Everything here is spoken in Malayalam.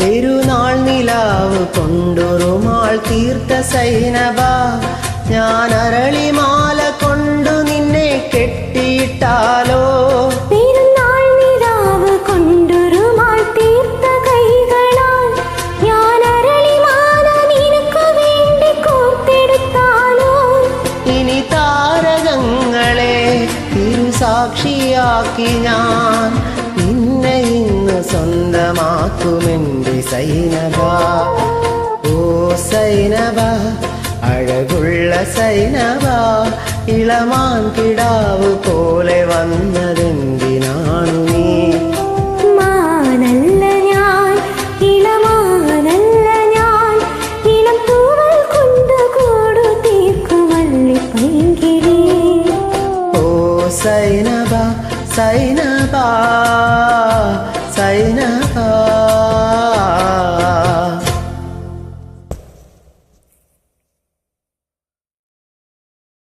പെരുന്നാൾ നിലാവ് കൊണ്ടുറുമാൾ തീർത്ത സൈനബ, ഞാൻ അരളിമാല കൊണ്ടു നിന്നെ കെട്ടിയിട്ടാലോ? പെരുന്നാൾ നിലാവ് കൊണ്ടുറുമാൾ തീർത്ത കൈകളാൽ ഞാൻ അരളിമാല നിനക്കു വേണ്ടി കോർത്തെടുത്താലോ? ഇനി താരകങ്ങളെ തിരുസാക്ഷിയാക്കി ഞാൻ നിന്നെ ഇന്ന് സ്വന്തമാക്കുമെന്റെ സൈനബ. ഓ സൈനബ, അഴകുള്ള സൈനബ, ഇളമാൻ കിടാവ് പോലെ വന്നതെന്തിനാണു നീ? മാനല്ല ഞാൻ, ഇളമാനല്ല ഞാൻ, ഇളം തൂവൽ കൊണ്ട് കൂടു തീർക്കുമല്ലി പൈങ്കിളി. ഓ സൈനബ, സൈനബ, സൈനബ.